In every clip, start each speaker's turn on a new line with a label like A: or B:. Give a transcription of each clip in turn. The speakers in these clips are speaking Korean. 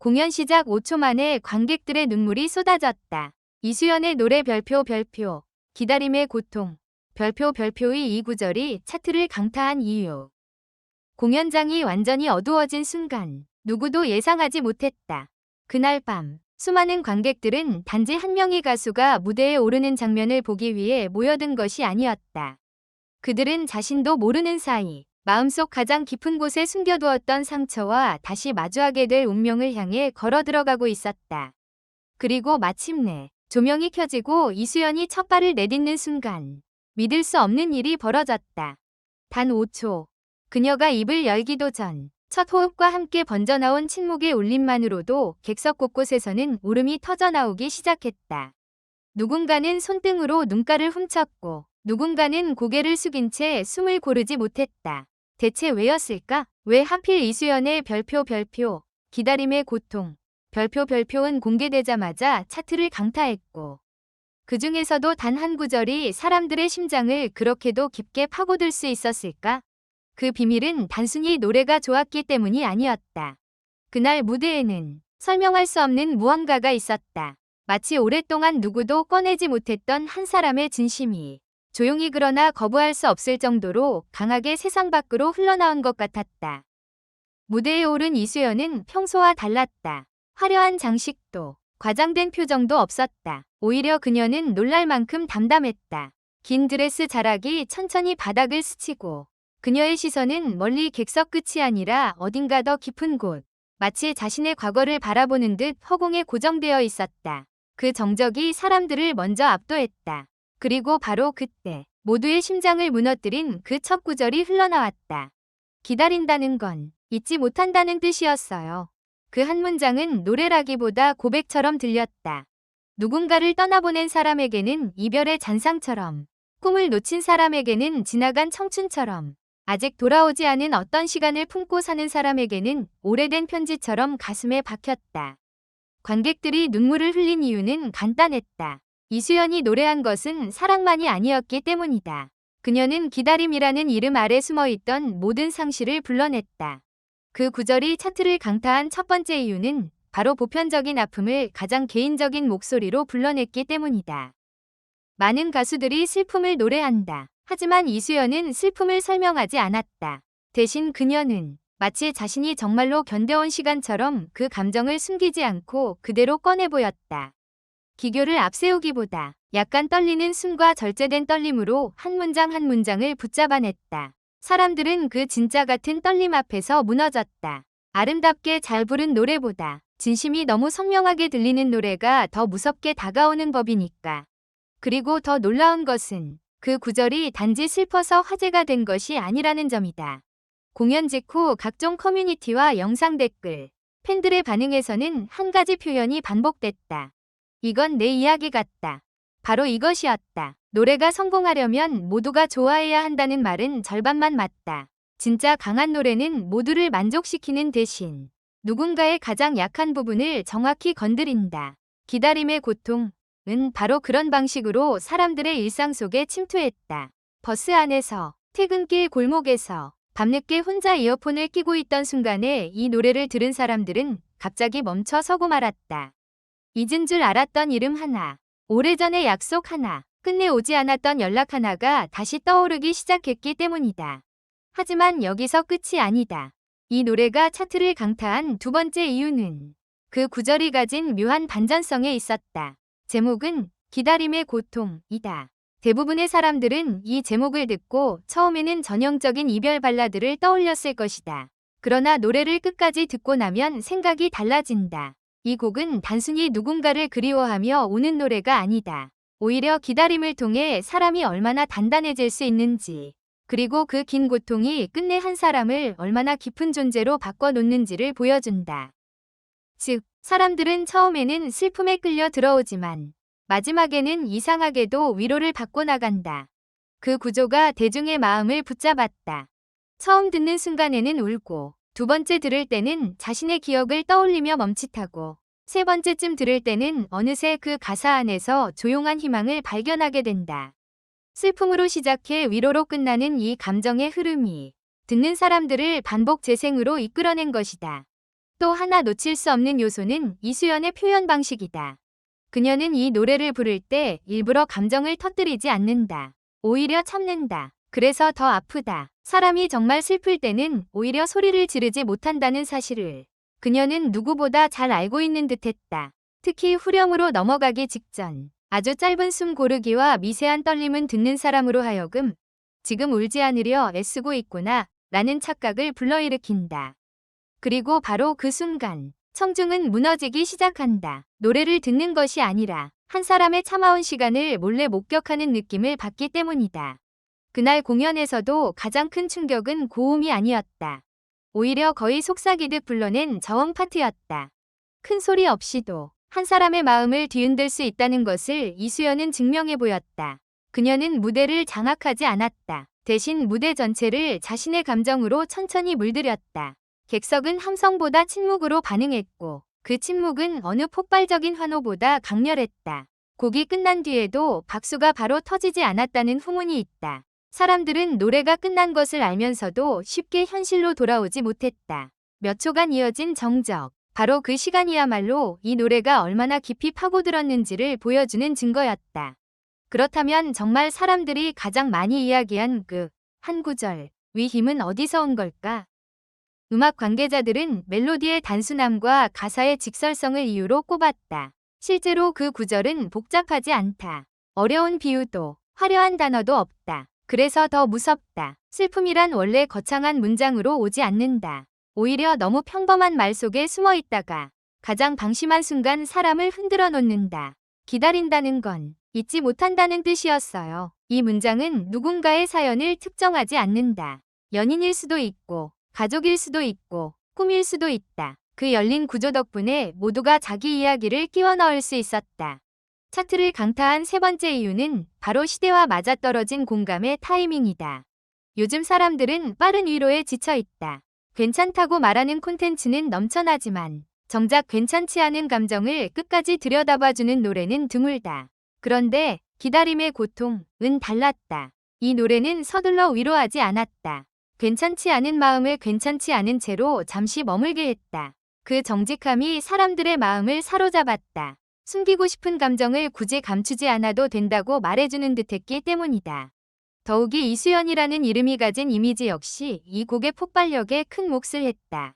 A: 공연 시작 5초 만에 관객들의 눈물이 쏟아졌다. 이수연의 노래 별표 별표 기다림의 고통 별표 별표의 이 구절이 차트를 강타한 이유. 공연장이 완전히 어두워진 순간 누구도 예상하지 못했다. 그날 밤 수많은 관객들은 단지 한 명의 가수가 무대에 오르는 장면을 보기 위해 모여든 것이 아니었다. 그들은 자신도 모르는 사이 마음속 가장 깊은 곳에 숨겨두었던 상처와 다시 마주하게 될 운명을 향해 걸어 들어가고 있었다. 그리고 마침내 조명이 켜지고 이수연이 첫 발을 내딛는 순간 믿을 수 없는 일이 벌어졌다. 단 5초. 그녀가 입을 열기도 전 첫 호흡과 함께 번져나온 침묵의 울림만으로도 객석 곳곳에서는 울음이 터져나오기 시작했다. 누군가는 손등으로 눈가를 훔쳤고 누군가는 고개를 숙인 채 숨을 고르지 못했다. 대체 왜였을까? 왜 하필 이수연의 별표 별표 기다림의 고통 별표 별표는 공개되자마자 차트를 강타했고 그 중에서도 단 한 구절이 사람들의 심장을 그렇게도 깊게 파고들 수 있었을까? 그 비밀은 단순히 노래가 좋았기 때문이 아니었다. 그날 무대에는 설명할 수 없는 무언가가 있었다. 마치 오랫동안 누구도 꺼내지 못했던 한 사람의 진심이 조용히 그러나 거부할 수 없을 정도로 강하게 세상 밖으로 흘러나온 것 같았다. 무대에 오른 이수연은 평소와 달랐다. 화려한 장식도 과장된 표정도 없었다. 오히려 그녀는 놀랄 만큼 담담했다. 긴 드레스 자락이 천천히 바닥을 스치고 그녀의 시선은 멀리 객석 끝이 아니라 어딘가 더 깊은 곳, 마치 자신의 과거를 바라보는 듯 허공에 고정되어 있었다. 그 정적이 사람들을 먼저 압도했다. 그리고 바로 그때 모두의 심장을 무너뜨린 그 첫 구절이 흘러나왔다. 기다린다는 건 잊지 못한다는 뜻이었어요. 그 한 문장은 노래라기보다 고백처럼 들렸다. 누군가를 떠나보낸 사람에게는 이별의 잔상처럼, 꿈을 놓친 사람에게는 지나간 청춘처럼, 아직 돌아오지 않은 어떤 시간을 품고 사는 사람에게는 오래된 편지처럼 가슴에 박혔다. 관객들이 눈물을 흘린 이유는 간단했다. 이수연이 노래한 것은 사랑만이 아니었기 때문이다. 그녀는 기다림이라는 이름 아래 숨어있던 모든 상실을 불러냈다. 그 구절이 차트를 강타한 첫 번째 이유는 바로 보편적인 아픔을 가장 개인적인 목소리로 불러냈기 때문이다. 많은 가수들이 슬픔을 노래한다. 하지만 이수연은 슬픔을 설명하지 않았다. 대신 그녀는 마치 자신이 정말로 견뎌온 시간처럼 그 감정을 숨기지 않고 그대로 꺼내 보였다. 기교를 앞세우기보다 약간 떨리는 숨과 절제된 떨림으로 한 문장 한 문장을 붙잡아냈다. 사람들은 그 진짜 같은 떨림 앞에서 무너졌다. 아름답게 잘 부른 노래보다 진심이 너무 선명하게 들리는 노래가 더 무섭게 다가오는 법이니까. 그리고 더 놀라운 것은 그 구절이 단지 슬퍼서 화제가 된 것이 아니라는 점이다. 공연 직후 각종 커뮤니티와 영상 댓글, 팬들의 반응에서는 한 가지 표현이 반복됐다. 이건 내 이야기 같다. 바로 이것이었다. 노래가 성공하려면 모두가 좋아해야 한다는 말은 절반만 맞다. 진짜 강한 노래는 모두를 만족시키는 대신 누군가의 가장 약한 부분을 정확히 건드린다. 기다림의 고통은 바로 그런 방식으로 사람들의 일상 속에 침투했다. 버스 안에서, 퇴근길 골목에서, 밤늦게 혼자 이어폰을 끼고 있던 순간에 이 노래를 들은 사람들은 갑자기 멈춰 서고 말았다. 잊은 줄 알았던 이름 하나, 오래전의 약속 하나, 끝내 오지 않았던 연락 하나가 다시 떠오르기 시작했기 때문이다. 하지만 여기서 끝이 아니다. 이 노래가 차트를 강타한 두 번째 이유는 그 구절이 가진 묘한 반전성에 있었다. 제목은 기다림의 고통이다. 대부분의 사람들은 이 제목을 듣고 처음에는 전형적인 이별 발라드를 떠올렸을 것이다. 그러나 노래를 끝까지 듣고 나면 생각이 달라진다. 이 곡은 단순히 누군가를 그리워하며 우는 노래가 아니다. 오히려 기다림을 통해 사람이 얼마나 단단해질 수 있는지, 그리고 그 긴 고통이 끝내 한 사람을 얼마나 깊은 존재로 바꿔놓는지를 보여준다. 즉, 사람들은 처음에는 슬픔에 끌려 들어오지만 마지막에는 이상하게도 위로를 받고 나간다. 그 구조가 대중의 마음을 붙잡았다. 처음 듣는 순간에는 울고, 두 번째 들을 때는 자신의 기억을 떠올리며 멈칫하고, 세 번째쯤 들을 때는 어느새 그 가사 안에서 조용한 희망을 발견하게 된다. 슬픔으로 시작해 위로로 끝나는 이 감정의 흐름이 듣는 사람들을 반복 재생으로 이끌어낸 것이다. 또 하나 놓칠 수 없는 요소는 이수연의 표현 방식이다. 그녀는 이 노래를 부를 때 일부러 감정을 터뜨리지 않는다. 오히려 참는다. 그래서 더 아프다. 사람이 정말 슬플 때는 오히려 소리를 지르지 못한다는 사실을 그녀는 누구보다 잘 알고 있는 듯했다. 특히 후렴으로 넘어가기 직전 아주 짧은 숨 고르기와 미세한 떨림은 듣는 사람으로 하여금 지금 울지 않으려 애쓰고 있구나 라는 착각을 불러일으킨다. 그리고 바로 그 순간 청중은 무너지기 시작한다. 노래를 듣는 것이 아니라 한 사람의 참아온 시간을 몰래 목격하는 느낌을 받기 때문이다. 그날 공연에서도 가장 큰 충격은 고음이 아니었다. 오히려 거의 속삭이듯 불러낸 저음 파트였다. 큰 소리 없이도 한 사람의 마음을 뒤흔들 수 있다는 것을 이수연은 증명해 보였다. 그녀는 무대를 장악하지 않았다. 대신 무대 전체를 자신의 감정으로 천천히 물들였다. 객석은 함성보다 침묵으로 반응했고 그 침묵은 어느 폭발적인 환호보다 강렬했다. 곡이 끝난 뒤에도 박수가 바로 터지지 않았다는 후문이 있다. 사람들은 노래가 끝난 것을 알면서도 쉽게 현실로 돌아오지 못했다. 몇 초간 이어진 정적. 바로 그 시간이야말로 이 노래가 얼마나 깊이 파고들었는지를 보여주는 증거였다. 그렇다면 정말 사람들이 가장 많이 이야기한 그 한 구절, 위 힘은 어디서 온 걸까? 음악 관계자들은 멜로디의 단순함과 가사의 직설성을 이유로 꼽았다. 실제로 그 구절은 복잡하지 않다. 어려운 비유도 화려한 단어도 없다. 그래서 더 무섭다. 슬픔이란 원래 거창한 문장으로 오지 않는다. 오히려 너무 평범한 말 속에 숨어 있다가 가장 방심한 순간 사람을 흔들어 놓는다. 기다린다는 건 잊지 못한다는 뜻이었어요. 이 문장은 누군가의 사연을 특정하지 않는다. 연인일 수도 있고 가족일 수도 있고 꿈일 수도 있다. 그 열린 구조 덕분에 모두가 자기 이야기를 끼워 넣을 수 있었다. 차트를 강타한 세 번째 이유는 바로 시대와 맞아떨어진 공감의 타이밍이다. 요즘 사람들은 빠른 위로에 지쳐 있다. 괜찮다고 말하는 콘텐츠는 넘쳐나지만 정작 괜찮지 않은 감정을 끝까지 들여다봐주는 노래는 드물다. 그런데 기다림의 고통은 달랐다. 이 노래는 서둘러 위로하지 않았다. 괜찮지 않은 마음을 괜찮지 않은 채로 잠시 머물게 했다. 그 정직함이 사람들의 마음을 사로잡았다. 숨기고 싶은 감정을 굳이 감추지 않아도 된다고 말해주는 듯했기 때문이다. 더욱이 이수연이라는 이름이 가진 이미지 역시 이 곡의 폭발력에 큰 몫을 했다.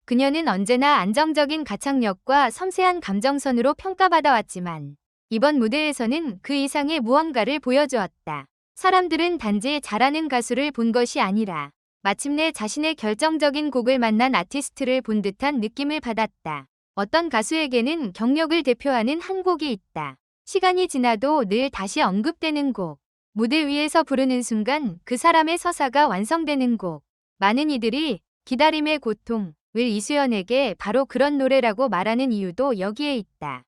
A: 그녀는 언제나 안정적인 가창력과 섬세한 감정선으로 평가받아왔지만 이번 무대에서는 그 이상의 무언가를 보여주었다. 사람들은 단지 잘하는 가수를 본 것이 아니라 마침내 자신의 결정적인 곡을 만난 아티스트를 본 듯한 느낌을 받았다. 어떤 가수에게는 경력을 대표하는 한 곡이 있다. 시간이 지나도 늘 다시 언급되는 곡. 무대 위에서 부르는 순간 그 사람의 서사가 완성되는 곡. 많은 이들이 기다림의 고통을 이수연에게 바로 그런 노래라고 말하는 이유도 여기에 있다.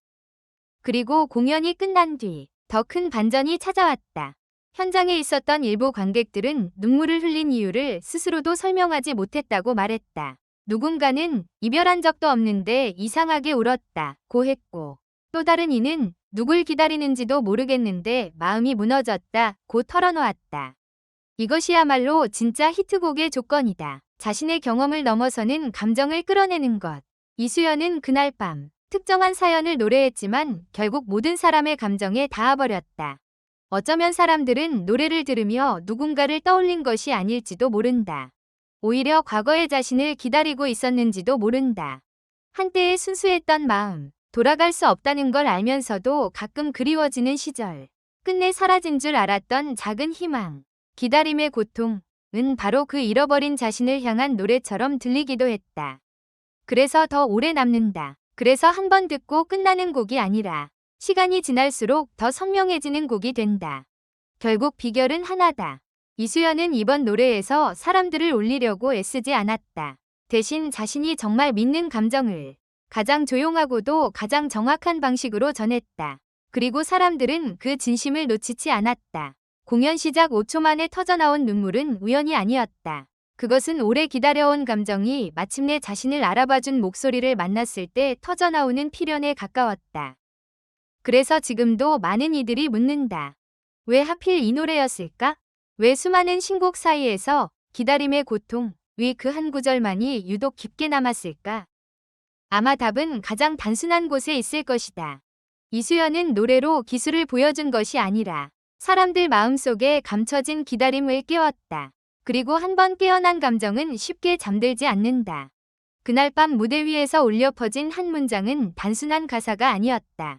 A: 그리고 공연이 끝난 뒤 더 큰 반전이 찾아왔다. 현장에 있었던 일부 관객들은 눈물을 흘린 이유를 스스로도 설명하지 못했다고 말했다. 누군가는 이별한 적도 없는데 이상하게 울었다고 했고 또 다른 이는 누굴 기다리는지도 모르겠는데 마음이 무너졌다고 털어놓았다. 이것이야말로 진짜 히트곡의 조건이다. 자신의 경험을 넘어서는 감정을 끌어내는 것. 이수연은 그날 밤 특정한 사연을 노래했지만 결국 모든 사람의 감정에 닿아버렸다. 어쩌면 사람들은 노래를 들으며 누군가를 떠올린 것이 아닐지도 모른다. 오히려 과거의 자신을 기다리고 있었는지도 모른다. 한때의 순수했던 마음, 돌아갈 수 없다는 걸 알면서도 가끔 그리워지는 시절, 끝내 사라진 줄 알았던 작은 희망, 기다림의 고통은 바로 그 잃어버린 자신을 향한 노래처럼 들리기도 했다. 그래서 더 오래 남는다. 그래서 한 번 듣고 끝나는 곡이 아니라 시간이 지날수록 더 선명해지는 곡이 된다. 결국 비결은 하나다. 이수연은 이번 노래에서 사람들을 울리려고 애쓰지 않았다. 대신 자신이 정말 믿는 감정을 가장 조용하고도 가장 정확한 방식으로 전했다. 그리고 사람들은 그 진심을 놓치지 않았다. 공연 시작 5초 만에 터져나온 눈물은 우연이 아니었다. 그것은 오래 기다려온 감정이 마침내 자신을 알아봐준 목소리를 만났을 때 터져나오는 필연에 가까웠다. 그래서 지금도 많은 이들이 묻는다. 왜 하필 이 노래였을까? 왜 수많은 신곡 사이에서 기다림의 고통, 위 그 한 구절만이 유독 깊게 남았을까? 아마 답은 가장 단순한 곳에 있을 것이다. 이수연은 노래로 기술을 보여준 것이 아니라 사람들 마음속에 감춰진 기다림을 깨웠다. 그리고 한번 깨어난 감정은 쉽게 잠들지 않는다. 그날 밤 무대 위에서 울려 퍼진 한 문장은 단순한 가사가 아니었다.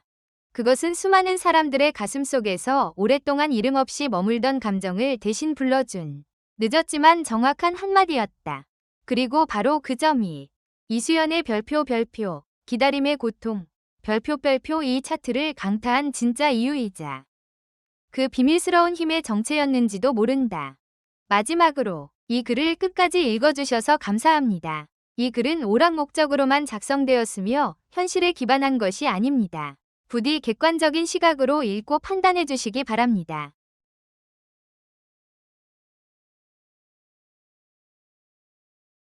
A: 그것은 수많은 사람들의 가슴 속에서 오랫동안 이름 없이 머물던 감정을 대신 불러준 늦었지만 정확한 한마디였다. 그리고 바로 그 점이 이수연의 별표 기다림의 고통 별표 이 차트를 강타한 진짜 이유이자 그 비밀스러운 힘의 정체였는지도 모른다. 마지막으로 이 글을 끝까지 읽어주셔서 감사합니다. 이 글은 오락 목적으로만 작성되었으며 현실에 기반한 것이 아닙니다. 부디 객관적인 시각으로 읽고 판단해 주시기 바랍니다.